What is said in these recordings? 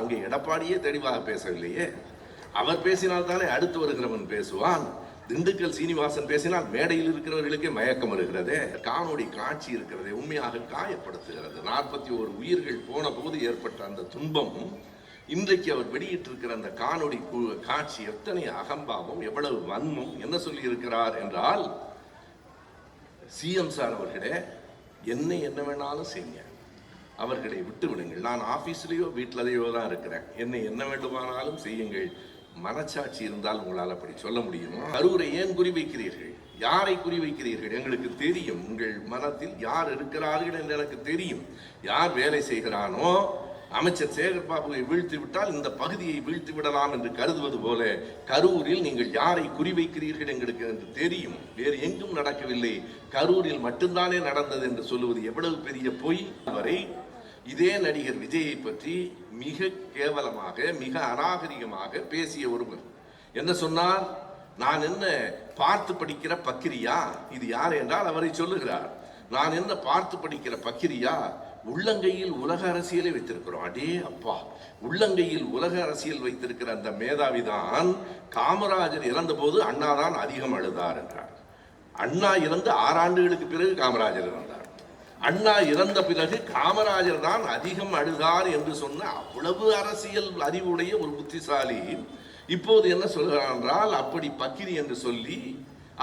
அங்கே எடப்பாடியே தெளிவாக பேசவில்லையே. அவர் பேசினால்தானே அடுத்து வருகிறவன் பேசுவான். திண்டுக்கல் சீனிவாசன் பேசினால் மேடையில் இருக்கிறவர்களுக்கே மயக்கம் வருகிறதே. காணொளி காட்சி இருக்கிறதே உண்மையாக காயப்படுத்துகிறது. 41 உயிர்கள் போன போது ஏற்பட்ட அந்த துன்பம், இன்றைக்கு அவர் வெளியிட்டிருக்கிற அந்த காணொளி காட்சி எத்தனை அகம்பாவம், எவ்வளவு வன்மம். என்ன சொல்லி இருக்கிறார் என்றால், சிஎம் சார் அவர்களே, என்ன வேணாலும் செய்யுங்க, அவர்களை விட்டு விடுங்கள். நான் ஆபீஸ்லயோ வீட்டிலதையோ தான் இருக்கிறேன், என்ன வேண்டுமானாலும் செய்யுங்கள். மனச்சாட்சி இருந்தால் உங்களால் அப்படி சொல்ல முடியுமா? கரூரை ஏன் குறிவைக்கிறீர்கள்? யாரை குறிவைக்கிறீர்கள்? எங்களுக்கு தெரியும். உங்கள் மனத்தில் யார் இருக்கிறார்கள் என்று எனக்கு தெரியும். யார் வேலை செய்கிறானோ, அமைச்சர் சேகர் பாபுவை வீழ்த்தி விட்டால் இந்த பகுதியை வீழ்த்தி விடலாம் என்று கருதுவது போல கரூரில் நீங்கள் யாரை குறிவைக்கிறீர்கள் எங்களுக்கு என்று தெரியும். வேறு எங்கும் நடக்கவில்லை, கரூரில் மட்டும்தானே நடந்தது என்று சொல்லுவது எவ்வளவு பெரிய பொய். வரை இதே நடிகர் விஜயை பற்றி மிக கேவலமாக, மிக அநாகரிகமாக பேசிய ஒருவர் என்ன சொன்னார்? நான் என்ன பார்த்து படிக்கிற பக்கிரியா? இது யார் என்றால் அவரை சொல்லுகிறார். நான் என்ன பார்த்து படிக்கிற பக்கிரியா? உள்ளங்கையில் உலக அரசியலை வைத்திருக்கிறோம். அடே அப்பா, உள்ளங்கையில் உலக அரசியல் வைத்திருக்கிற அந்த மேதாவிதான் காமராஜர் இறந்த போது அண்ணாதான் அதிகம் அழுதார் என்றார். அண்ணா இறந்து 6 ஆண்டுகளுக்கு பிறகு காமராஜர் இறந்தார். அண்ணா இறந்த பிறகு காமராஜர் தான் அதிகம் அழுதார் என்று சொன்ன அவ்வளவு அரசியல் அறிவுடைய ஒரு புத்திசாலி இப்போது என்ன சொல்கிறார் என்றால், அப்படி பக்கிரி என்று சொல்லி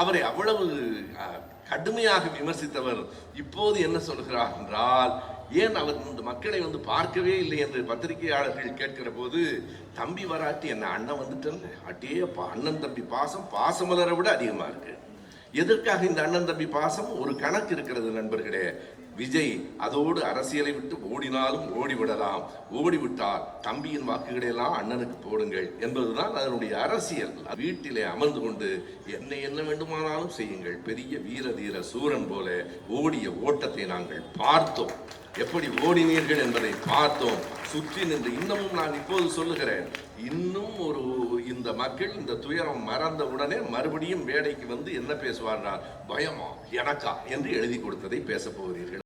அவரை அவ்வளவு கடுமையாக விமர்சித்தவர் இப்போது என்ன சொல்கிறார் என்றால், ஏன் அவர் இந்த மக்களை பார்க்கவே இல்லை என்று பத்திரிகையாளர்கள் கேட்கிற போது, தம்பி வராட்டி என்ன அண்ணன் வந்துட்டல்ல, அட்டேப்பா அண்ணன் தம்பி பாசம் பாசமலரை விட அதிகமா இருக்கு. எதற்காக இந்த அண்ணன் தம்பி பாசம்? ஒரு கணக்கு இருக்கிறது நண்பர்களே. விஜய் அதோடு அரசியலை விட்டு ஓடினாலும் ஓடிவிடலாம். ஓடிவிட்டால் தம்பியின் வாக்குகளை எல்லாம் அண்ணனுக்கு போடுங்கள் என்பதுதான் அதனுடைய அரசியல். வீட்டிலே அமர்ந்து கொண்டு என்ன வேண்டுமானாலும் செய்யுங்கள், பெரிய வீர தீர சூரன் போல ஓடிய ஓட்டத்தை நாங்கள் பார்த்தோம். எப்படி ஓடினீர்கள் என்பதை பார்த்தோம். சுற்றி நின்று இன்னமும் நான் இப்போது சொல்லுகிறேன், இன்னும் இந்த மக்கள் இந்த துயரம் மறந்த உடனே மறுபடியும் மேடைக்கு வந்து என்ன பேசுவார்கள்? பயமா எனக்கா என்று எழுதி கொடுத்ததை பேச போகிறீர்கள்.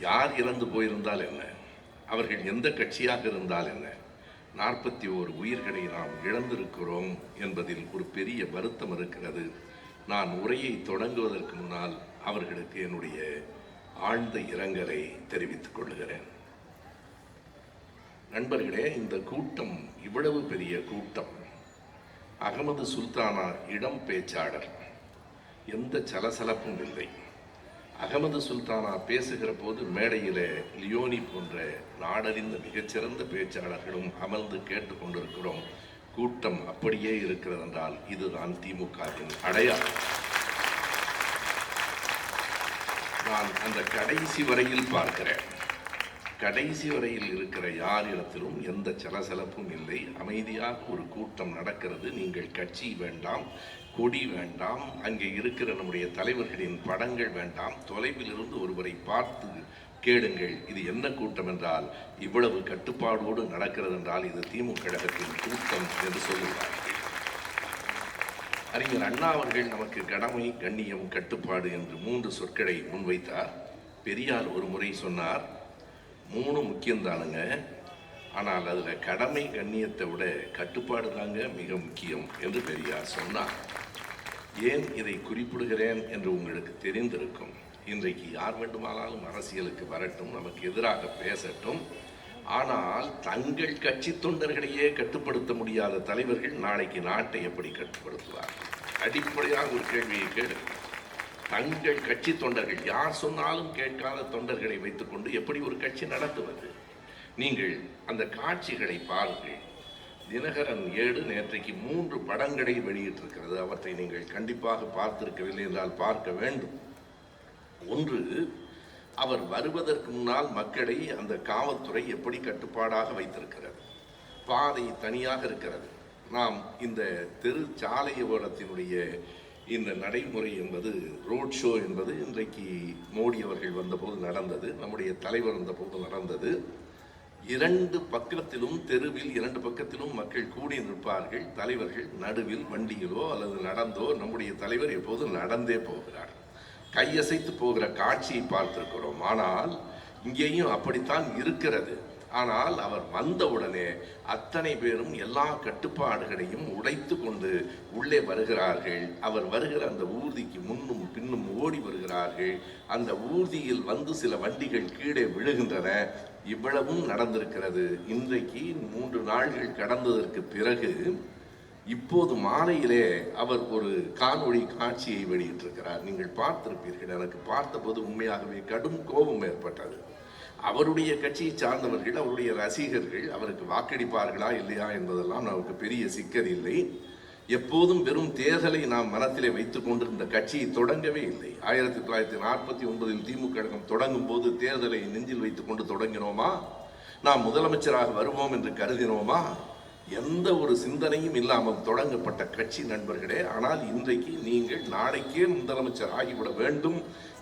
யார் இறந்து போயிருந்தால் என்ன, அவர்கள் எந்த கட்சியாக இருந்தால் என்ன, 41 உயிர்களை நாம் இழந்திருக்கிறோம் என்பதில் ஒரு பெரிய வருத்தம் இருக்கிறது. நான் உரையை தொடங்குவதற்கு முன்னால் அவர்களுக்கு என்னுடைய ஆழ்ந்த இரங்கலை தெரிவித்துக் கொள்கிறேன். நண்பர்களே, இந்த கூட்டம் இவ்வளவு பெரிய கூட்டம். அகமது சுல்தானா இடம் பேச்சாளர், எந்த சலசலப்பும் இல்லை. அகமது சுல்தானா பேசுகிற போது மேடையிலே லியோனி போன்ற நாடறிந்த மிகச்சிறந்த பேச்சாளர்களும் அமர்ந்து கேட்டுக்கொண்டிருக்கிறோம். கூட்டம் அப்படியே இருக்கிறது என்றால் இதுதான் திமுகவின் அடையாளம். நான் அந்த கடைசி வரையில் பார்க்கிறேன். கடைசி வரையில் இருக்கிற யாரிடத்திலும் எந்த சலசலப்பும் இல்லை. அமைதியாக ஒரு கூட்டம் நடக்கிறது. நீங்கள் கட்சி வேண்டாம், கொடி வேண்டாம், அங்கே இருக்கிற நம்முடைய தலைவர்களின் படங்கள் வேண்டாம், தொலைவில் இருந்து ஒருவரை பார்த்து கேளுங்கள், இது என்ன கூட்டம் என்றால் இவ்வளவு கட்டுப்பாடோடு நடக்கிறது என்றால் இது திமுக கழகத்தின் கூட்டம் என்று சொல்லுகிறார்கள். அறிஞர் அண்ணா அவர்கள் நமக்கு கடமை, கண்ணியம், கட்டுப்பாடு என்று 3 சொற்களை முன்வைத்தார். பெரியார் ஒரு முறை சொன்னார், 3 முக்கியம்தானுங்க, ஆனால் அதில் கடமை கண்ணியத்தை விட கட்டுப்பாடு தாங்க மிக முக்கியம் என்று பெரியார் சொன்னார். ஏன் இதை குறிப்பிடுகிறேன் என்று உங்களுக்கு தெரிந்திருக்கும். இன்றைக்கு யார் வேண்டுமானாலும் அரசியலுக்கு வரட்டும், நமக்கு எதிராக பேசட்டும், ஆனால் தங்கள் கட்சி தொண்டர்களையே கட்டுப்படுத்த முடியாத தலைவர்கள் நாளைக்கு நாட்டை எப்படி கட்டுப்படுத்துவார்கள்? அடிப்படையாக ஒரு கேள்வியை கேடு. தங்கள் கட்சி தொண்டர்கள், யார் சொன்னாலும் கேட்காத தொண்டர்களை வைத்துக்கொண்டு எப்படி ஒரு கட்சி நடத்துவது? நீங்கள் அந்த காட்சிகளை பாருங்கள். தினகரன் 7 நேற்றைக்கு 3 படங்களை வெளியிட்டிருக்கிறது. அவற்றை நீங்கள் கண்டிப்பாக பார்த்திருக்கவில்லை என்றால் பார்க்க வேண்டும். ஒன்று, அவர் வருவதற்கு முன்னால் மக்களை அந்த காவல்துறை எப்படி கட்டுப்பாடாக வைத்திருக்கிறது. பாதை தனியாக இருக்கிறது. நாம் இந்த தெரு சாலையோரத்தினுடைய இந்த நடைமுறை என்பது, ரோட் ஷோ என்பது இன்றைக்கு மோடி அவர்கள் வந்தபோது நடந்தது, நம்முடைய தலைவர் வந்தபோது நடந்தது. 2 பக்கத்திலும், தெருவில் 2 பக்கத்திலும் மக்கள் கூடி நிற்பார்கள். தலைவர்கள் நடுவில் வண்டியிலோ அல்லது நடந்தோ. நம்முடைய தலைவர் எப்போதும் நடந்தே போகிறார். கையசைத்து போகிற காட்சியை பார்த்திருக்கிறோம். ஆனால் இங்கேயும் அப்படித்தான் இருக்கிறது. ஆனால் அவர் வந்தவுடனே அத்தனை பேரும் எல்லா கட்டுப்பாடுகளையும் உடைத்து கொண்டு உள்ளே வருகிறார்கள். அவர் வருகிற அந்த ஊர்திக்கு முன்னும் பின்னும் ஓடி வருகிறார்கள். அந்த ஊர்தியில் வந்து சில வண்டிகள் கீழே விழுகின்றன. இவ்வளவும் நடந்திருக்கிறது. இன்றைக்கு 3 நாள்கள் கடந்ததற்கு பிறகு இப்போது மாலையிலே அவர் ஒரு காணொளி காட்சியை வெளியிட்டிருக்கிறார். நீங்கள் பார்த்திருப்பீர்கள். எனக்கு பார்த்தபோது உண்மையாகவே கடும் கோபம் ஏற்பட்டது. அவருடைய கட்சியை சார்ந்தவர்கள், அவருடைய ரசிகர்கள் அவருக்கு வாக்களிப்பார்களா இல்லையா என்பதெல்லாம் நமக்கு பெரிய சிக்கல் இல்லை. எப்போதும் வெறும் தேர்தலை நாம் மனத்திலே வைத்துக் கொண்டு இந்த கட்சியை தொடங்கவே இல்லை. 1949 திமுக கழகம் தொடங்கும் போது தேர்தலை நெஞ்சில் வைத்துக் கொண்டு தொடங்கினோமா? நாம் முதலமைச்சராக வருவோம் என்று கருதினோமா? எந்த ஒரு சிந்தனையும் இல்லாமல் தொடங்கப்பட்ட கட்சி நண்பர்களே. ஆனால் இன்றைக்கு நீங்கள் நாளைக்கே முதலமைச்சர் ஆகிவிட வேண்டும்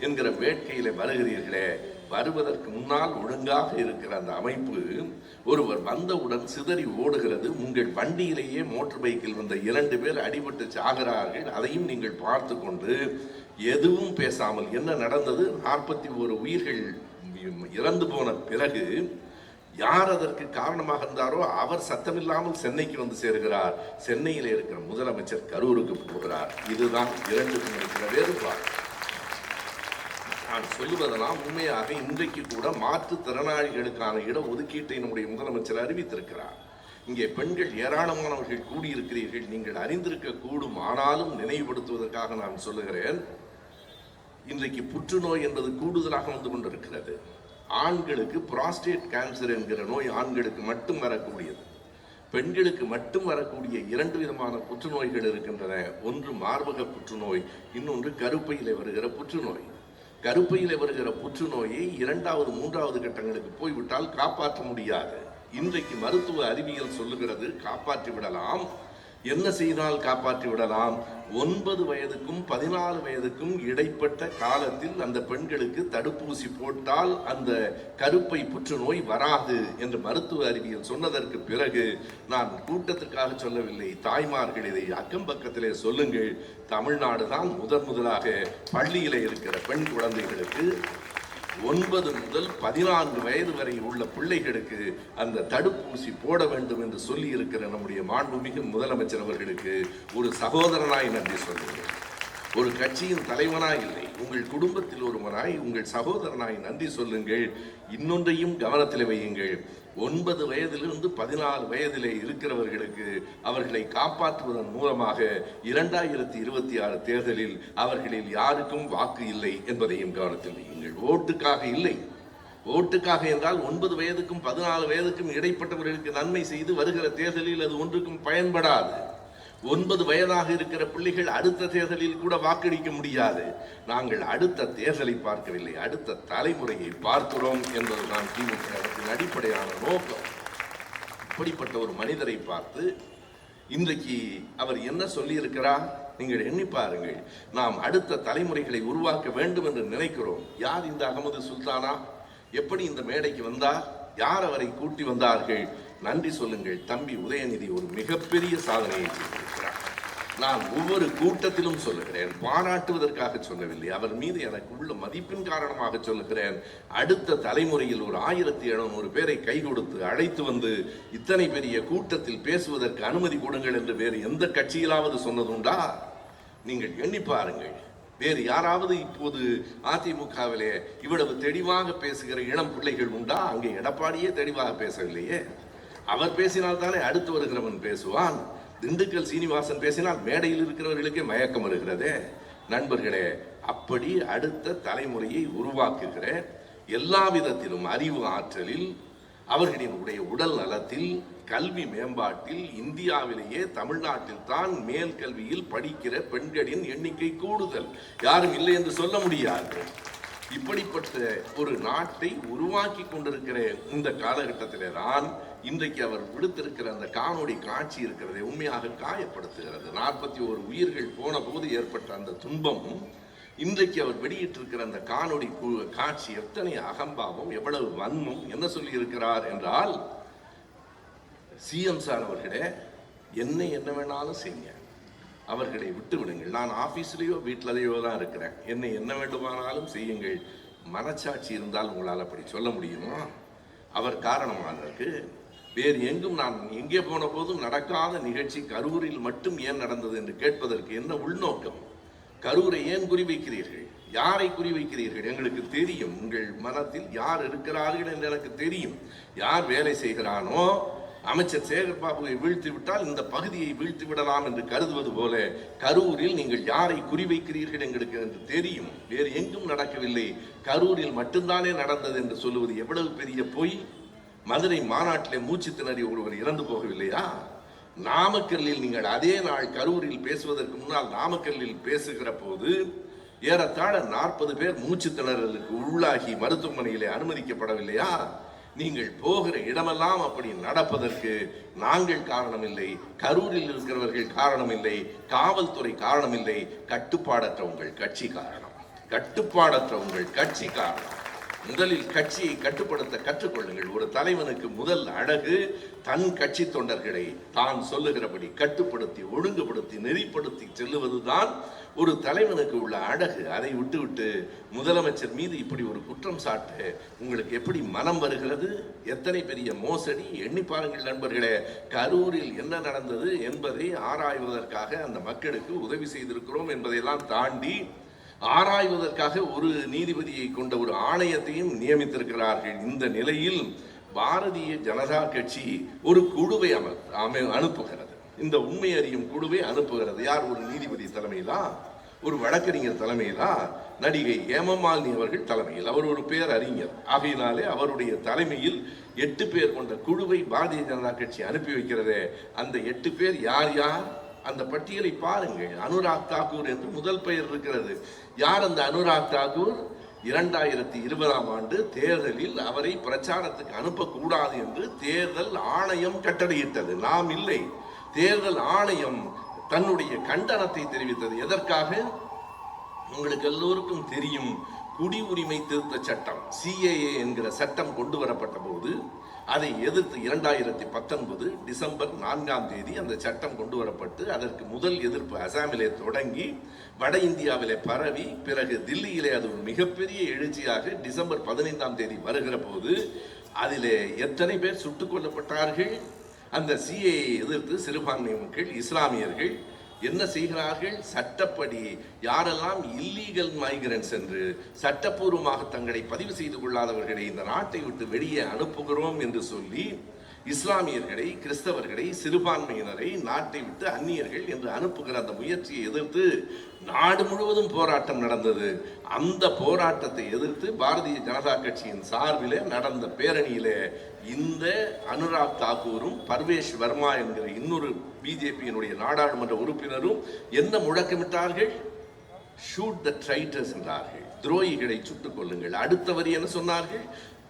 என்கிற வேட்கையில வருகிறீர்களே. வருவதற்கு முன்னால் ஒழுங்காக இருக்கிற அந்த அமைப்பு ஒருவர் வந்தவுடன் சிதறி ஓடுகிறது. உங்கள் வண்டியிலேயே மோட்டார் பைக்கில் வந்த 2 பேர் அடிபட்டு சாகிறார்கள். அதையும் நீங்கள் பார்த்து கொண்டு எதுவும் பேசாமல் என்ன நடந்தது? 41 உயிர்கள் இறந்து போன பிறகு யார் அதற்கு காரணமாக இருந்தாரோ அவர் சத்தமில்லாமல் சென்னைக்கு வந்து சேருகிறார். சென்னையில் இருக்கிற முதலமைச்சர் கரூருக்கு போகிறார். இதுதான் 2க்கும் இருக்கிற வேறுபாடு. நான் சொல்லுவதெல்லாம் உண்மையாக இன்றைக்கு கூட மாற்றுத்திறனாளிகளுக்கான இட ஒதுக்கீட்டை நம்முடைய முதலமைச்சர் அறிவித்திருக்கிறார். இங்கே பெண்கள் ஏராளமானவர்கள் கூடியிருக்கிறீர்கள். நீங்கள் அறிந்திருக்க கூடும். ஆனாலும் நினைவுபடுத்துவதற்காக நான் சொல்லுகிறேன். இன்றைக்கு புற்றுநோய் என்பது கூடுதலாக வந்து கொண்டிருக்கிறது. ஆண்களுக்கு புராஸ்டேட் கேன்சர் என்கிற நோய் ஆண்களுக்கு மட்டும் வரக்கூடியது. பெண்களுக்கு மட்டும் வரக்கூடிய 2 விதமான புற்றுநோய்கள் இருக்கின்றன. ஒன்று மார்பக புற்றுநோய், இன்னொன்று கருப்பையிலே வருகிற புற்றுநோய். கருப்பையிலே வருகிற புற்றுநோயை 2வது 3வது கட்டங்களுக்கு போய்விட்டால் காப்பாற்ற முடியாது. இன்றைக்கு மருத்துவ அறிவியல் சொல்லுகிறது காப்பாற்றி விடலாம். என்ன செய்தால் காப்பாற்றி விடலாம்? 9 வயதுக்கும் 14 வயதுக்கும் இடைப்பட்ட காலத்தில் அந்த பெண்களுக்கு தடுப்பூசி போட்டால் அந்த கருப்பை புற்றுநோய் வராது என்று மருத்துவ அறிவியல் சொன்னதற்கு பிறகு நான் கூட்டத்திற்காக சொல்லவில்லை. தாய்மார்கள் இதை அக்கம் பக்கத்திலே சொல்லுங்கள். தமிழ்நாடு தான் முதலாக பள்ளியிலே இருக்கிற பெண் குழந்தைகளுக்கு 9 முதல் 14 வயது வரை உள்ள பிள்ளைகளுக்கு அந்த தடுப்பூசி போட வேண்டும் என்று சொல்லி இருக்கிற நம்முடைய மாண்புமிகு முதலமைச்சர் அவர்களுக்கு ஒரு சகோதரனாய் நன்றி சொல்லுங்கள். ஒரு கட்சியின் தலைவனாய் இல்லை, உங்கள் குடும்பத்தில் ஒருவனாய், உங்கள் சகோதரனாய் நன்றி சொல்லுங்கள். இன்னொன்றையும் கவனத்தில் வையுங்கள். 9 வயதிலிருந்து 14 வயதிலே இருக்கிறவர்களுக்கு அவர்களை காப்பாற்றுவதன் மூலமாக 2026 தேர்தலில் அவர்களில் யாருக்கும் வாக்கு இல்லை என்பதையும் கவனத்தில் வையுங்கள். ஓட்டுக்காக இல்லை. ஓட்டுக்காக என்றால் 9 வயதுக்கும் 14 வயதுக்கும் இடைப்பட்டவர்களுக்கு நன்மை செய்து வருகிற தேர்தலில் அது ஒன்றுக்கும் பயன்படாது. 9 வயதாக இருக்கிற பிள்ளைகள் அடுத்த தேர்தலில் கூட வாக்களிக்க முடியாது. நாங்கள் அடுத்த தேர்தலை பார்க்கவில்லை, அடுத்த தலைமுறையை பார்க்கிறோம் என்பதுதான் திமுக அடிப்படையான நோக்கம். இப்படிப்பட்ட ஒரு மனிதரை பார்த்து இன்றைக்கு அவர் என்ன சொல்லி இருக்கிறார்? நீங்கள் எண்ணி பாருங்கள். நாம் அடுத்த தலைமுறைகளை உருவாக்க வேண்டும் என்று நினைக்கிறோம். யார் இந்த அகமது சுல்தானா? எப்படி இந்த மேடைக்கு வந்தார்? யார் அவரை கூட்டி வந்தார்கள்? நன்றி சொல்லுங்கள். தம்பி உதயநிதி ஒரு மிகப்பெரிய சாதனையை செய்திருக்கிறார். நான் ஒவ்வொரு கூட்டத்திலும் சொல்லுகிறேன், பாராட்டுவதற்காக சொல்லவில்லை, அவர் மீது எனக்கு உள்ள மதிப்பின் காரணமாக சொல்லுகிறேன். அடுத்த தலைமுறையில் ஒரு 1700 பேரை கை கொடுத்து அழைத்து வந்து இத்தனை பெரிய கூட்டத்தில் பேசுவதற்கு அனுமதி கொடுங்கள் என்று வேறு எந்த கட்சியிலாவது சொன்னதுண்டா? நீங்கள் எண்ணி பாருங்கள். வேறு யாராவது இப்போது அதிமுகவிலே இவ்வளவு தெளிவாக பேசுகிற இளம் பிள்ளைகள் உண்டா? அங்கே எடப்பாடியே தெளிவாக பேசவில்லையே. அவர் பேசினால் தானே அடுத்து வருகிறவன் பேசுவான். திண்டுக்கல் சீனிவாசன் பேசினால் மேடையில் இருக்கிறவர்களுக்கே மயக்கம் வருகிறதே. நண்பர்களே, அப்படி அடுத்த தலைமுறையை உருவாக்குகிற எல்லா விதத்திலும், அறிவு ஆற்றலில், அவர்களினுடைய உடல் நலத்தில், கல்வி மேம்பாட்டில் இந்தியாவிலேயே தமிழ்நாட்டில் தான் மேல் கல்வியில் படிக்கிற பெண்களின் எண்ணிக்கை கூடுதல். யாரும் இல்லை என்று சொல்ல முடியாது. இப்படிப்பட்ட ஒரு நாட்டை உருவாக்கி கொண்டிருக்கிற இந்த காலகட்டத்திலே தான் இன்றைக்கு அவர் விடுத்திருக்கிற அந்த காணொளி காட்சி இருக்கிறதை உண்மையாக காயப்படுத்துகிறது. 41 உயிர்கள் போன போது ஏற்பட்ட அந்த துன்பம், இன்றைக்கு அவர் வெளியிட்டிருக்கிற அந்த காணொளி காட்சி எத்தனை அகம்பாவம், எவ்வளவு வன்மம். என்ன சொல்லி இருக்கிறார் என்றால், சிஎம் சார் அவர்களே, என்ன வேணாலும் செய்யுங்க, அவர்களை விட்டு விடுங்கள். நான் ஆபீஸ்லயோ வீட்டிலேயோ தான் இருக்கிறேன். என்ன வேண்டுமானாலும் செய்யுங்கள். மனச்சாட்சி இருந்தால் உங்களால் அப்படி சொல்ல முடியுமா? அவர் காரணமானதற்கு வேறு எங்கும் நான் எங்கே போன போதும் நடக்காத நிகழ்ச்சி கரூரில் மட்டும் ஏன் நடந்தது என்று கேட்பதற்கு என்ன உள்நோக்கம்? கரூரை ஏன் குறிவைக்கிறீர்கள்? யாரை குறிவைக்கிறீர்கள்? எங்களுக்கு தெரியும், உங்கள் மனத்தில் யார் இருக்கிறார்கள் என்று எனக்கு தெரியும். யார் வேலை செய்கிறானோ, அமைச்சர் சேகர் பாபுவை வீழ்த்தி விட்டால் இந்த பகுதியை வீழ்த்தி விடலாம் என்று கருதுவது போல கரூரில் நீங்கள் யாரை குறிவைக்கிறீர்கள் எங்களுக்கு என்று தெரியும். வேறு எங்கும் நடக்கவில்லை, கரூரில் மட்டும்தானே நடந்தது என்று சொல்லுவது எவ்வளவு பெரிய பொய்! மதுரை மாநாட்டிலே மூச்சு திணறி ஒருவர் இறந்து போகவில்லையா? நாமக்கல்லில் நீங்கள் அதே நாள் கரூரில் பேசுவதற்கு முன்னால் நாமக்கல்லில் பேசுகிற போது ஏறத்தாழ 40 பேர் மூச்சு திணறலுக்கு உள்ளாகி மருத்துவமனையிலே அனுமதிக்கப்படவில்லையா? நீங்கள் போகிற இடமெல்லாம் அப்படி நடப்பதற்கு நாங்கள் காரணமில்லை, கரூரில் இருக்கிறவர்கள் காரணமில்லை, காவல்துறை காரணமில்லை, கட்டுப்பாடற்ற உங்கள் கட்சி காரணம். கட்டுப்பாடற்ற உங்கள் கட்சி காரணம். முதலில் கட்சியை கட்டுப்படுத்த கற்றுக்கொள்ளுங்கள். ஒரு தலைவனுக்கு முதல் அழகு தன் கட்சி தொண்டர்களை தான் சொல்லுகிறபடி கட்டுப்படுத்தி ஒழுங்குபடுத்தி நெறிப்படுத்தி செல்லுவதுதான் ஒரு தலைவனுக்கு உள்ள அழகு. அதை விட்டுவிட்டு முதலமைச்சர் மீது இப்படி ஒரு குற்றம் சாட்ட உங்களுக்கு எப்படி மனம் வருகிறது? எத்தனை பெரிய மோசடி! எண்ணி பாருங்கள் நண்பர்களே. கரூரில் என்ன நடந்தது என்பதை ஆராய்வதற்காக அந்த மக்களுக்கு உதவி செய்திருக்கிறோம் என்பதையெல்லாம் தாண்டி ஆராய்வதற்காக ஒரு நீதிபதியை கொண்ட ஒரு ஆணையத்தையும் நியமித்திருக்கிறார்கள். இந்த நிலையில் பாரதிய ஜனதா கட்சி ஒரு குழுவை அனுப்புகிறது. இந்த உண்மை அறியும் குழுவை அனுப்புகிறது. யார்? ஒரு நீதிபதி தலைமையிலா, ஒரு வழக்கறிஞர் தலைமையிலா, நடிகை ஹேமமாலினி அவர்கள் தலைமையில். அவர் ஒரு பேரறிஞர் ஆகையினாலே அவருடைய தலைமையில் 8 பேர் கொண்ட குழுவை பாரதிய ஜனதா கட்சி அனுப்பி வைக்கிறது. அந்த 8 பேர் யார் யார்? அந்த பட்டியலை பாருங்கள். அனுராக் தாக்கூர் என்று முதல் பெயர் இருக்கிறது. யார் அந்த அனுராக் தாக்கூர்? 2020ஆம் ஆண்டு தேர்தலில் அவரை பிரச்சாரத்துக்கு அனுப்பக்கூடாது என்று தேர்தல் ஆணையம் கட்டளையிட்டது. நாம் இல்லை, தேர்தல் ஆணையம் தன்னுடைய கண்டனத்தை தெரிவித்தது. எதற்காக? உங்களுக்கு எல்லோருக்கும் தெரியும், குடியுரிமை திருத்த சட்டம் CAA என்கிற சட்டம் கொண்டு வரப்பட்ட போது அதை எதிர்த்து 2019 டிசம்பர் 4ஆம் தேதி அந்த சட்டம் கொண்டு வரப்பட்டு அதற்கு முதல் எதிர்ப்பு அசாமிலே தொடங்கி வட இந்தியாவிலே பரவி பிறகு தில்லியிலே அது ஒரு மிகப்பெரிய எழுச்சியாக டிசம்பர் 15ஆம் தேதி வருகிற போது அதிலே எத்தனை பேர் சுட்டுக் கொல்லப்பட்டார்கள்? அந்த CAA எதிர்த்து சிறுபான்மை மக்கள், இஸ்லாமியர்கள் என்ன செய்கிறார்கள்? சட்டப்படி யாரெல்லாம் இல்லீகல் மைக்ரன்ட்ஸ் என்று சட்டப்பூர்வமாக தங்களை பதிவு செய்து கொள்ளாதவர்களை இந்த நாட்டை விட்டு வெளியே அனுப்புகிறோம் என்று சொல்லி இஸ்லாமியர்களை, கிறிஸ்தவர்களை, சிறுபான்மையினரை நாட்டை விட்டு அந்நியர்கள் என்று அனுப்புகிற அந்த முயற்சியை எதிர்த்து நாடு முழுவதும் போராட்டம் நடந்தது. அந்த போராட்டத்தை எதிர்த்து பாரதிய ஜனதா கட்சியின் சார்பிலே நடந்த பேரணியிலே இந்த அனுராக் தாக்கூரும் பர்வேஷ் வர்மா என்கிற இன்னொரு பிஜேபியினுடைய நாடாளுமன்ற உறுப்பினரும் என்ன முழக்கமிட்டார்கள்? ஷூட் த ட்ரைட்டர்ஸ் என்றார்கள். துரோகிகளை சுட்டுக் கொள்ளுங்கள். அடுத்த வரி என்ன சொன்னார்கள்?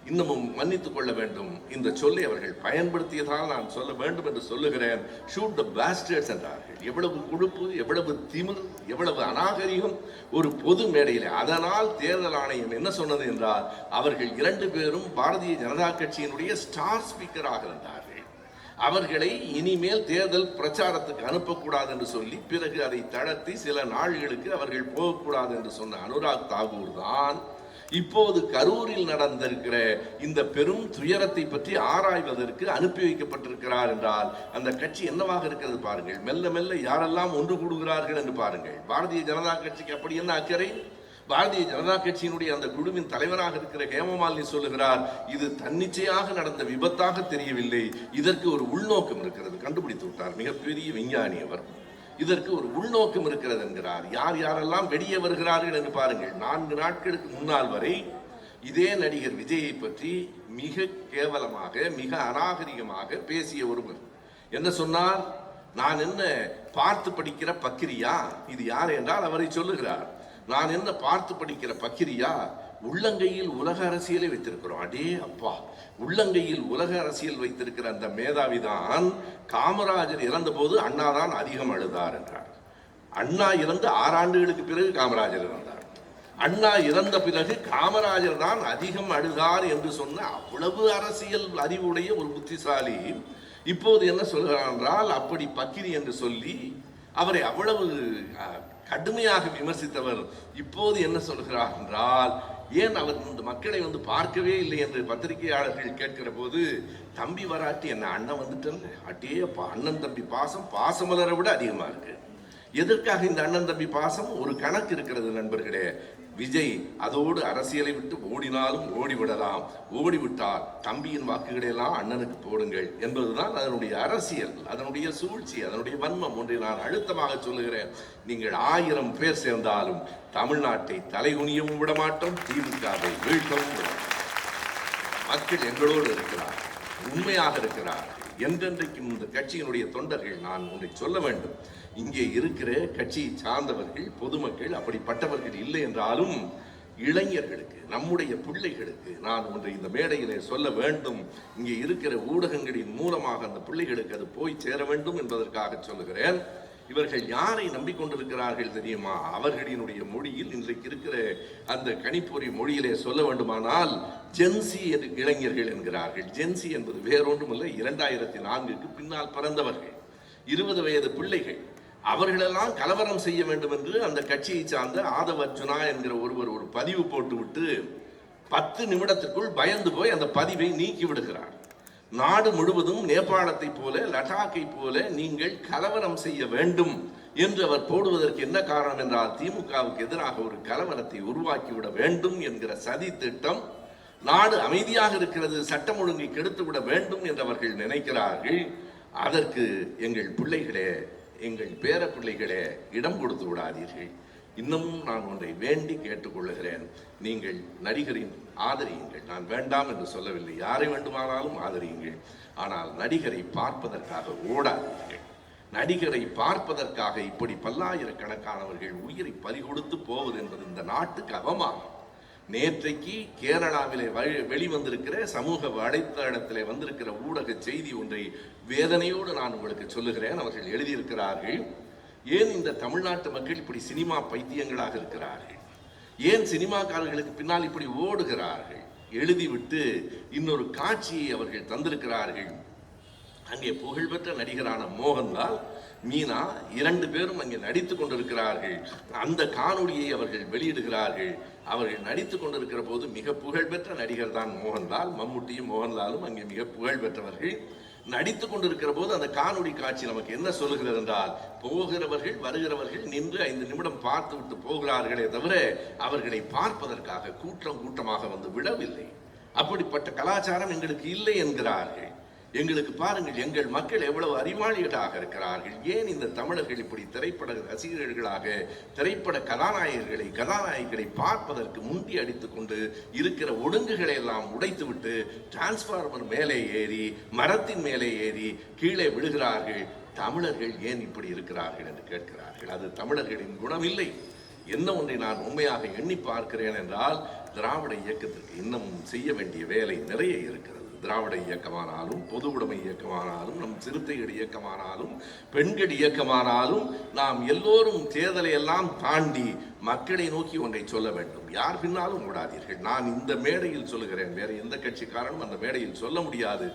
இன்னமும் மன்னித்துக் கொள்ள வேண்டும், இந்த சொல்லை அவர்கள் பயன்படுத்தியதால் நான் சொல்ல வேண்டும் என்று சொல்லுகிறேன். ஷூட் த பாஸ்டர்ட்ஸ் என்றார்கள். எவ்வளவு கொழுப்பு, எவ்வளவு திமிர், எவ்வளவு அநாகரிகம் ஒரு பொது மேடையில். அதனால் தேர்தல் ஆணையம் என்ன சொன்னது என்றால், அவர்கள் 2 பேரும் பாரதிய ஜனதா கட்சியினுடைய ஸ்டார் ஸ்பீக்கராக இருந்தார்கள். அவர்களை இனிமேல் தேர்தல் பிரச்சாரத்துக்கு அனுப்பக்கூடாது என்று சொல்லி பிறகு அதை தளர்த்தி சில நாள்களுக்கு அவர்கள் போகக்கூடாது என்று சொன்ன அனுராக் தாக்கூர் தான் இப்போது கரூரில் நடந்திருக்கிற இந்த பெரும் துயரத்தை பற்றி ஆராய்வதற்கு அனுப்பி வைக்கப்பட்டிருக்கிறார் என்றால் அந்த கட்சி என்னவாக இருக்கிறது பாருங்கள். மெல்ல மெல்ல யாரெல்லாம் ஒன்று கூடுகிறார்கள் என்று பாருங்கள். பாரதிய ஜனதா கட்சிக்கு அப்படி என்ன அக்கறை? பாரதிய ஜனதா கட்சியினுடைய அந்த குழுவின் தலைவராக இருக்கிற ஹேமமாலினி சொல்லுகிறார், இது தன்னிச்சையாக நடந்த விபத்தாக தெரியவில்லை, இதற்கு ஒரு உள்நோக்கம் இருக்கிறது. கண்டுபிடித்து விட்டார், மிகப்பெரிய விஞ்ஞானி அவர். இதற்கு ஒரு உள்நோக்கம் இருக்கிறது என்கிறார். யார் யாரெல்லாம் வெளியே வருகிறார்கள் என்று பாருங்கள். 4 நாட்களுக்கு முன்னால் வரை இதே நடிகர் விஜயை பற்றி மிக கேவலமாக, மிக அநாகரிகமாக பேசிய ஒருவர் என்ன சொன்னார்? நான் என்ன பார்த்து படிக்கிற பக்கிரியா? இது யார் என்றால் அவரை சொல்லுகிறார். நான் என்ன பார்த்து படிக்கிற பக்கிரியா? உள்ளங்கையில் உலக அரசியலை வைத்திருக்கிறோம். அடே அப்பா, உள்ளங்கையில் உலக அரசியல் வைத்திருக்கிற அந்த மேதாவிதான் காமராஜர் இறந்த போது அண்ணா தான் அதிகம் அழுதார் என்றார். அண்ணா இறந்து 6 ஆண்டுகளுக்கு பிறகு காமராஜர் இறந்தார். அண்ணா இறந்த பிறகு காமராஜர் தான் அதிகம் அழுதார் என்று சொன்ன அவ்வளவு அரசியல் அறிவுடைய ஒரு புத்திசாலி இப்போது என்ன சொல்கிறார் என்றால், அப்படி பக்கிரி என்று சொல்லி அவரை அவ்வளவு கடுமையாக விமர்சித்தவர் இப்போது என்ன சொல்கிறார் என்றால், ஏன் அவர் இந்த மக்களை வந்து பார்க்கவே இல்லை என்று பத்திரிகையாளர்கள் கேட்கிற போது, தம்பி வராட்டி என்ன அண்ணன் வந்துட்டல்ல, அட்டேப்பா அண்ணன் தம்பி பாசம் பாசமலரை விட அதிகமா இருக்கு. எதற்காக இந்த அண்ணன் தம்பி பாசம்? ஒரு கணக்கு இருக்கிறது நண்பர்களே. விஜய் அதோடு அரசியலை விட்டு ஓடினாலும் ஓடிவிடலாம், ஓடிவிட்டால் தம்பியின் வாக்குகளை எல்லாம் அண்ணனுக்கு போடுங்கள் என்பதுதான் அதனுடைய அரசியல், அதனுடைய சூழ்ச்சி, அதனுடைய வன்மம். ஒன்றை நான் அழுத்தமாக சொல்லுகிறேன். நீங்கள் 1000 பேர் சேர்ந்தாலும் தமிழ்நாட்டை தலைகுனியவும் விட மாட்டோம், திமுகவை வீழ்த்தவும் விட மாட்டோம். மக்கள் எங்களோடு இருக்கிறார், உண்மையாக இருக்கிறார். என்றென்றைக்கும் இந்த கட்சியினுடைய தொண்டர்கள், நான் ஒன்றை சொல்ல வேண்டும், இங்கே இருக்கிற கட்சியை சார்ந்தவர்கள் பொதுமக்கள் அப்படிப்பட்டவர்கள் இல்லை என்றாலும் இளைஞர்களுக்கு, நம்முடைய பிள்ளைகளுக்கு நான் ஒன்றை இந்த மேடையிலே சொல்ல வேண்டும். இங்கே இருக்கிற ஊடகங்களின் மூலமாக அந்த பிள்ளைகளுக்கு அது போய் சேர வேண்டும் என்பதற்காக சொல்லுகிறேன். இவர்கள் யாரை நம்பிக்கொண்டிருக்கிறார்கள் தெரியுமா? அவர்களினுடைய மொழியில் இன்றைக்கு இருக்கிற அந்த கணிப்பொறி மொழியிலே சொல்ல வேண்டுமானால் ஜென்சி இளைஞர்கள் என்கிறார்கள். ஜென்சி என்பது வேறொன்றும் இல்லை, 2004க்கு பின்னால் பிறந்தவர்கள், 20 வயது பிள்ளைகள். அவர்களெல்லாம் கலவரம் செய்ய வேண்டும் என்று அந்த கட்சியை சார்ந்த ஆதவ் அர்ஜுனா என்கிற ஒருவர் ஒரு பதிவு போட்டுவிட்டு 10 நிமிடத்திற்குள் பயந்து போய் அந்த பதிவை நீக்கி விடுகிறார். நாடு முழுவதும் நேபாளத்தை போல, லடாக்கை போல நீங்கள் கலவரம் செய்ய வேண்டும் என்று அவர் போடுவதற்கு என்ன காரணம் என்றால், திமுகவுக்கு எதிராக ஒரு கலவரத்தை உருவாக்கிவிட வேண்டும் என்கிற சதி திட்டம். நாடு அமைதியாக இருக்கிறது, சட்டம் ஒழுங்கை கெடுத்துவிட வேண்டும் என்று அவர்கள் நினைக்கிறார்கள். அதற்கு எங்கள் பிள்ளைகளே, எங்கள் பேர பிள்ளைகளே, இடம் கொடுத்து விடாதீர்கள். இன்னமும் நான் ஒன்றை வேண்டி கேட்டுக்கொள்ளுகிறேன். நீங்கள் நடிகரின் ஆதரியுங்கள். நான் வேண்டாம் என்று சொல்லவில்லை, யாரை வேண்டுமானாலும் ஆதரியுங்கள். ஆனால் நடிகரை பார்ப்பதற்காக ஓடாதீர்கள். நடிகரை பார்ப்பதற்காக இப்படி பல்லாயிரக்கணக்கானவர்கள் உயிரை பறிகொடுத்து போவது என்பது இந்த நாட்டுக்கு அவமானம். நேற்றைக்கு கேரளாவிலே வெளிவந்திருக்கிற சமூக வலைத்தளத்திலே வந்திருக்கிற ஊடக செய்தி ஒன்றை வேதனையோடு நான் உங்களுக்கு சொல்லுகிறேன். அவர்கள் எழுதியிருக்கிறார்கள், ஏன் இந்த தமிழ்நாட்டு மக்கள் இப்படி சினிமா பைத்தியங்களாக இருக்கிறார்கள், ஏன் சினிமாக்காரர்களுக்கு பின்னால் இப்படி ஓடுகிறார்கள் எழுதிவிட்டு இன்னொரு காட்சியை அவர்கள் தந்திருக்கிறார்கள். அங்கே புகழ்பெற்ற நடிகரான மோகன்லால், மீனா 2 பேரும் அங்கே நடித்துக் கொண்டிருக்கிறார்கள். அந்த காணொலியை அவர்கள் வெளியிடுகிறார்கள். அவர்கள் நடித்துக் கொண்டிருக்கிற போது மிக புகழ்பெற்ற நடிகர் தான் மோகன்லால். மம்முட்டியும் மோகன்லாலும் அங்கே மிக புகழ் பெற்றவர்கள். நடித்துக் கொண்டிருக்கிற போது அந்த காணொலி காட்சி நமக்கு என்ன சொல்லுகிறது என்றால், போகிறவர்கள் வருகிறவர்கள் நின்று 5 நிமிடம் பார்த்து விட்டு போகிறார்களே தவிர அவர்களை பார்ப்பதற்காக கூட்டமாக வந்து விடவில்லை. அப்படிப்பட்ட கலாச்சாரம் எங்களுக்கு இல்லை என்கிறார்கள். எங்களுக்கு பாருங்கள், எங்கள் மக்கள் எவ்வளவு அறிவாளிகளாக இருக்கிறார்கள். ஏன் இந்த தமிழர்கள் இப்படி திரைப்பட ரசிகர்களாக திரைப்பட கதாநாயகிகளை பார்ப்பதற்கு முண்டி அடித்துக் கொண்டு இருக்கிற ஒடுங்குகளை எல்லாம் உடைத்துவிட்டு டிரான்ஸ்பார்மர் மேலே ஏறி, மரத்தின் மேலே ஏறி கீழே விழுகிறார்கள்? தமிழர்கள் ஏன் இப்படி இருக்கிறார்கள் என்று கேட்கிறார்கள். அது தமிழர்களின் குணம் இல்லை. என்ன ஒன்றை நான் உண்மையாக எண்ணி பார்க்கிறேன் என்றால், திராவிட இயக்கத்திற்கு இன்னும் செய்ய வேண்டிய வேலை நிறைய இருக்கிறது. திராவிட இயக்கமானாலும், பொது உடைமை இயக்கமானாலும், நம் சிறுத்தைகள் இயக்கமானாலும், பெண்கள் இயக்கமானாலும், நாம் எல்லோரும் தேர்தலை எல்லாம் தாண்டி மக்களை நோக்கி ஒன்றை சொல்ல வேண்டும். யார் பின்னாலும் ஓடாதீர்கள். நான் இந்த மேடையில் சொல்லுகிறேன், வேற எந்த கட்சிக்காரனும் அந்த மேடையில் சொல்ல முடியாது.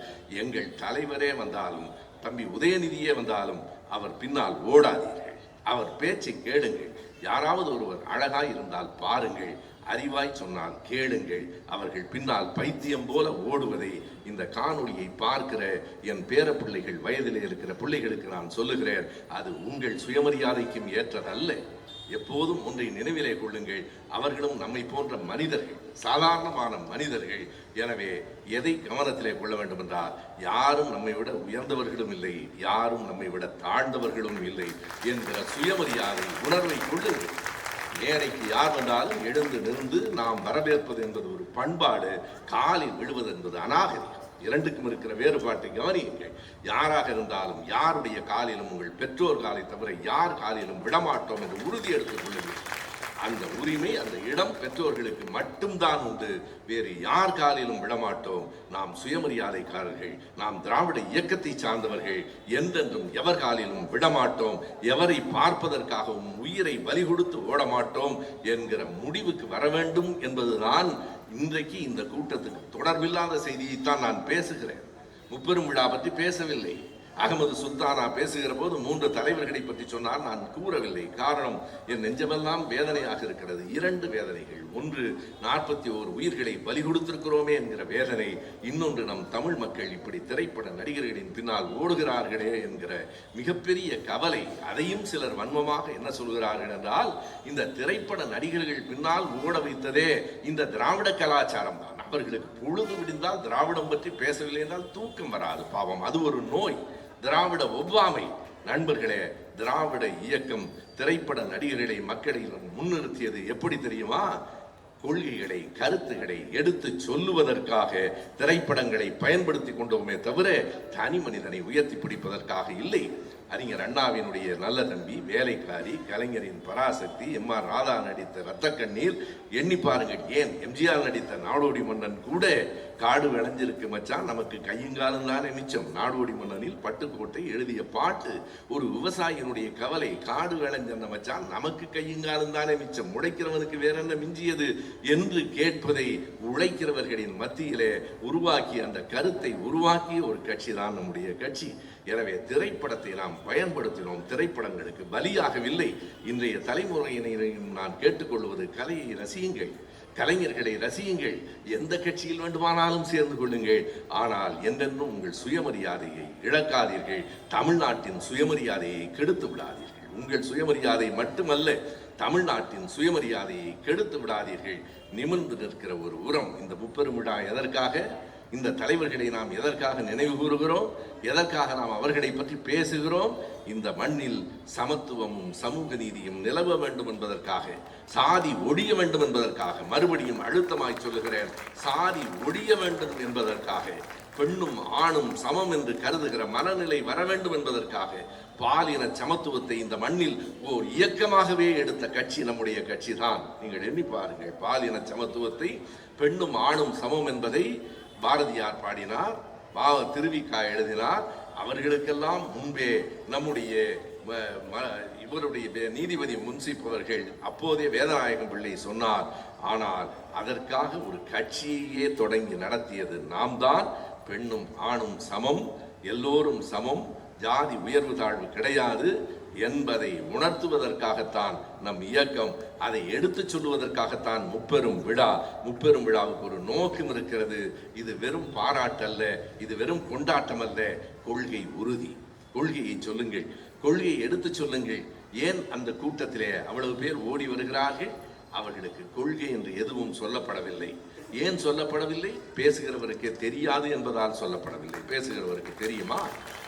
எங்கள் தலைவரே வந்தாலும், தம்பி உதயநிதியே வந்தாலும் அவர் பின்னால் ஓடாதீர்கள். அவர் பேச்சை கேளுங்கள். யாராவது ஒருவர் அழகாய் இருந்தால் பாருங்கள், அறிவாய் சொன்னால் கேளுங்கள். அவர்கள் பின்னால் பைத்தியம் போல ஓடுவதை இந்த காணொலியை பார்க்கிற என் பேர பிள்ளைகள், வயதிலே இருக்கிற பிள்ளைகளுக்கு நான் சொல்லுகிறேன், அது உங்கள் சுயமரியாதைக்கும் ஏற்றதல்ல. எப்போதும் ஒன்றை நினைவிலே கொள்ளுங்கள், அவர்களும் நம்மை போன்ற மனிதர்கள், சாதாரணமான மனிதர்கள். எனவே எதை கவனத்திலே கொள்ள வேண்டும் என்றால், யாரும் நம்மை விட உயர்ந்தவர்களும் இல்லை, யாரும் நம்மை விட தாழ்ந்தவர்களும் இல்லை என்கிற சுயமரியாதை உணர்வை கொள்ளுங்கள். மேடைக்கு யார் வந்தாலும் எழுந்து நின்று நாம் வரவேற்பது என்பது ஒரு பண்பாடு. காலில் விழுவது என்பது அநாகரிகம். இரண்டுக்கும் இருக்கிற வேறுபாட்டை கவனியுங்கள். யாராக இருந்தாலும் யாருடைய காலிலும், உங்கள் பெற்றோர் காலை தவிர யார் காலிலும் விடமாட்டோம் என்று உறுதி எடுத்துக் கொள்ளுங்கள். அந்த உரிமை, அந்த இடம் பெற்றோர்களுக்கு மட்டும்தான் உண்டு. வேறு யார் காலிலும் விடமாட்டோம். நாம் சுயமரியாதைக்காரர்கள், நாம் திராவிட இயக்கத்தை சார்ந்தவர்கள். என்றென்றும் எவர் காலிலும் விடமாட்டோம். எவரை பார்ப்பதற்காகவும் உயிரை பலி கொடுத்து ஓடமாட்டோம் என்கிற முடிவுக்கு வர வேண்டும் என்பதுதான் இன்றைக்கு இந்த கூட்டத்துக்கு தொடர்பில்லாத செய்தியைத்தான் நான் பேசுகிறேன். முப்பெரும் விழா பற்றி பேசவில்லை. அகமது சுல்தானா பேசுகிற போது 3 தலைவர்களை பற்றி சொன்னால், நான் கூறவில்லை. காரணம், என் நெஞ்சமெல்லாம் வேதனையாக இருக்கிறது. 2 வேதனைகள். ஒன்று, 41 உயிர்களை பலி கொடுத்திருக்கிறோமே என்கிற வேதனை. இன்னொன்று, நம் தமிழ் மக்கள் இப்படி திரைப்பட நடிகர்களின் பின்னால் ஓடுகிறார்களே என்கிற மிகப்பெரிய கவலை. அதையும் சிலர் வன்மமாக என்ன சொல்கிறார்கள் என்றால், இந்த திரைப்பட நடிகர்கள் பின்னால் ஓட வைத்ததே இந்த திராவிட கலாச்சாரம் தான். அவர்களுக்கு பொழுது விடிந்தால் திராவிடம் பற்றி பேசவில்லை என்றால் தூக்கம் வராது. பாவம், அது ஒரு நோய், திராவிட ஒவ்வாமை. நண்பர்களே, திராவிட இயக்கம் திரைப்பட நடிகர்களை மக்களை முன்னிறுத்தியது எப்படி தெரியுமா? கொள்கைகளை, கருத்துக்களை எடுத்து சொல்லுவதற்காக திரைப்படங்களை பயன்படுத்தி கொண்டோமே தவிர தனி மனிதனை உயர்த்தி பிடிப்பதற்காக இல்லை. அறிஞர் அண்ணாவினுடைய நல்ல தம்பி, வேலைக்காரி, கலைஞரின் பராசக்தி, எம்.ஆர். ராதா நடித்த ரத்த கண்ணீர் எண்ணி பாருங்கள். ஏன் எம்ஜிஆர் நடித்த நாடோடி மன்னன் கூட காடு விளைஞ்சிருக்கு மச்சான், நமக்கு கையுங்காலம் தானே மிச்சம். நாடோடி மன்னனில் பட்டுக்கோட்டை எழுதிய பாட்டு. ஒரு விவசாயியினுடைய கவலை, காடு விளைஞ்ச மச்சான், நமக்கு கையுங்காலம் தானே மிச்சம், உழைக்கிறவனுக்கு வேற என்ன மிஞ்சியது என்று கேட்பதை உழைக்கிறவர்களின் மத்தியிலே உருவாக்கிய அந்த கருத்தை உருவாக்கிய ஒரு கட்சி தான் நம்முடைய கட்சி. எனவே திரைப்படத்தை நாம் பயன்படுத்தினோம், திரைப்படங்களுக்கு பலியாகவில்லை. இன்றைய தலைமுறையினரையும் நான் கேட்டுக்கொள்வது, கலையை ரசியுங்கள், கலைஞர்களை ரசியுங்கள், எந்த கட்சியில் வேண்டுமானாலும் சேர்ந்து கொள்ளுங்கள். ஆனால் என்றென்றும் உங்கள் சுயமரியாதையை இழக்காதீர்கள், தமிழ்நாட்டின் சுயமரியாதையை கெடுத்து விடாதீர்கள். உங்கள் சுயமரியாதை மட்டுமல்ல, தமிழ்நாட்டின் சுயமரியாதையை கெடுத்து விடாதீர்கள். நிமிர்ந்து நிற்கிற ஒரு உரம். இந்த முப்பெரும் விழா எதற்காக? இந்த தலைவர்களை நாம் எதற்காக நினைவு கூறுகிறோம்? எதற்காக நாம் அவர்களை பற்றி பேசுகிறோம்? இந்த மண்ணில் சமத்துவமும் சமூக நீதியும் நிலவ வேண்டும் என்பதற்காக, சாதி ஒழிய வேண்டும் என்பதற்காக, மறுபடியும் அழுத்தமாய் சொல்லுகிறேன், சாதி ஒழிய வேண்டும் என்பதற்காக, பெண்ணும் ஆணும் சமம் என்று கருதுகிற மனநிலை வர வேண்டும் என்பதற்காக, பாலின சமத்துவத்தை இந்த மண்ணில் ஓர் இயக்கமாகவே எடுத்த கட்சி நம்முடைய கட்சி தான். நீங்கள் எண்ணி பாருங்கள், பாலின சமத்துவத்தை, பெண்ணும் ஆணும் சமம் என்பதை பாரதியார் பாடினார், திருவிக்கா எழுதினார். அவர்களுக்கெல்லாம் முன்பே நம்முடைய இவருடைய நீதிபதி முன்சிப் அவர்கள், அப்போதே வேதநாயகம் பிள்ளை சொன்னார். ஆனால் அதற்காக ஒரு கட்சியையே தொடங்கி நடத்தியது நாம் தான். பெண்ணும் ஆணும் சமம், எல்லோரும் சமம், ஜாதி உயர்வு தாழ்வு கிடையாது என்பதை உணர்த்துவதற்காகத்தான் நம் இயக்கம். அதை எடுத்துச் சொல்லுவதற்காகத்தான் முப்பெரும் விழா. முப்பெரும் விழாவுக்கு ஒரு நோக்கம் இருக்கிறது. இது வெறும் பாராட்டல்ல, இது வெறும் கொண்டாட்டம் அல்ல, கொள்கை உறுதி. கொள்கையை சொல்லுங்கள், கொள்கையை எடுத்துச் சொல்லுங்கள். ஏன் அந்த கூட்டத்திலே அவ்வளவு பேர் ஓடி வருகிறார்கள்? அவர்களுக்கு கொள்கை என்று எதுவும் சொல்லப்படவில்லை. ஏன் சொல்லப்படவில்லை? பேசுகிறவருக்கு தெரியாது என்பதால் சொல்லப்படவில்லை. பேசுகிறவருக்கு தெரியுமா?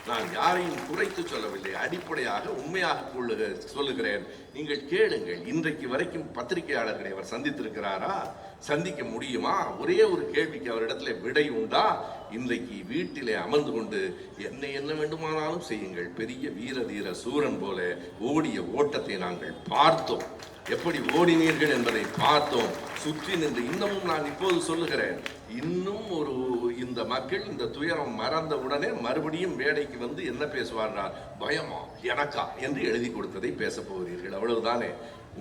நான் யாரையும் குறைத்து சொல்லவில்லை, அடிப்படையாக உண்மையாக சொல்லுகிறேன். நீங்கள் கேளுங்கள். இன்றைக்கு வரைக்கும் பத்திரிகையாளர்களை அவர் சந்தித்திருக்கிறாரா? சந்திக்க முடியுமா? ஒரே ஒரு கேள்விக்கு அவரிடத்துல விடை உண்டா? இன்றைக்கு வீட்டிலே அமர்ந்து கொண்டு என்ன வேண்டுமானாலும் செய்யுங்கள், பெரிய வீர தீர சூரன் போல ஓடிய ஓட்டத்தை நாங்கள் பார்த்தோம். எப்படி ஓடினீர்கள் என்பதை பார்த்தோம். சுற்றி நின்று இன்னமும் நான் இப்போது சொல்லுகிறேன், இன்னும் இந்த மக்கள் இந்த துயரம் மறந்த உடனே மறுபடியும் மேடைக்கு வந்து என்ன பேசுவார்கள்? பயமா எனக்கா என்று எழுதி கொடுத்ததை பேச போகிறீர்கள், அவ்வளவுதானே.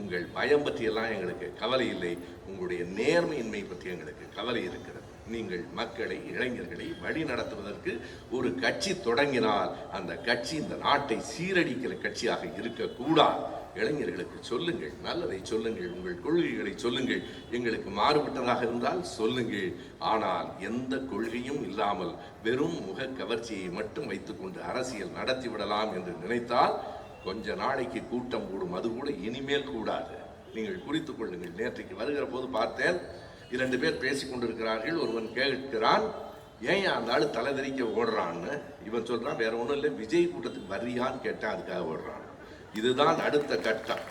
உங்கள் பயம் பற்றியெல்லாம் எங்களுக்கு கவலை இல்லை, உங்களுடைய நேர்மையின்மை பற்றி எங்களுக்கு கவலை இருக்கிறது. நீங்கள் மக்களை, இளைஞர்களை வழி நடத்துவதற்கு ஒரு கட்சி தொடங்கினால் அந்த கட்சி இந்த நாட்டை சீரழிக்கிற கட்சியாக இருக்கக்கூடாது. இளைஞர்களுக்கு சொல்லுங்கள், நல்லதை சொல்லுங்கள், உங்கள் கொள்கைகளை சொல்லுங்கள், எங்களுக்கு மாறுபட்டதாக இருந்தால் சொல்லுங்கள். ஆனால் எந்த கொள்கையும் இல்லாமல் வெறும் முக கவர்ச்சியை மட்டும் வைத்துக்கொண்டு அரசியல் நடத்திவிடலாம் என்று நினைத்தால் கொஞ்ச நாளைக்கு கூட்டம் கூடும், அது கூட இனிமேல் கூடாது. நீங்கள் குறித்துக் கொள்ளுங்கள். நேற்றைக்கு வருகிற போது பார்த்தேன், 2 பேர் பேசிக் கொண்டிருக்கிறார்கள். ஒருவன் கேட்கிறான், ஏன் அந்த ஆளு தலைதறிக்க ஓடுறான்னு. இவன் சொல்றான், வேற ஒன்றும் இல்லை, விஜய் கூட்டத்துக்கு வர்றியான்னு கேட்டான், அதுக்காக ஓடுறான். இதுதான் அடுத்த கட்டம்.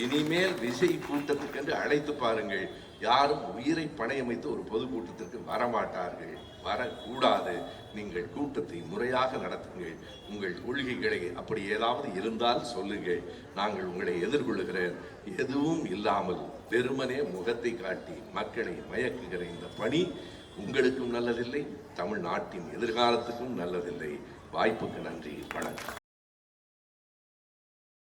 இனிமேல் விஜய் கூட்டத்துக்கு அழைத்து பாருங்கள், யாரும் உயிரை பணையமைத்து ஒரு பொதுக்கூட்டத்திற்கு வரமாட்டார்கள், வரக்கூடாது. நீங்கள் கூட்டத்தை முறையாக நடத்துங்கள். உங்கள் கொள்கைகளை அப்படி ஏதாவது இருந்தால் சொல்லுங்கள், நாங்கள் உங்களை எதிர்கொள்ளுகிறேன். எதுவும் இல்லாமல் வெறுமனே முகத்தை காட்டி மக்களை மயக்குகிற இந்த பணி உங்களுக்கும் நல்லதில்லை, தமிழ்நாட்டின் எதிர்காலத்துக்கும் நல்லதில்லை. வாய்ப்புக்கு நன்றி, வணக்கம்.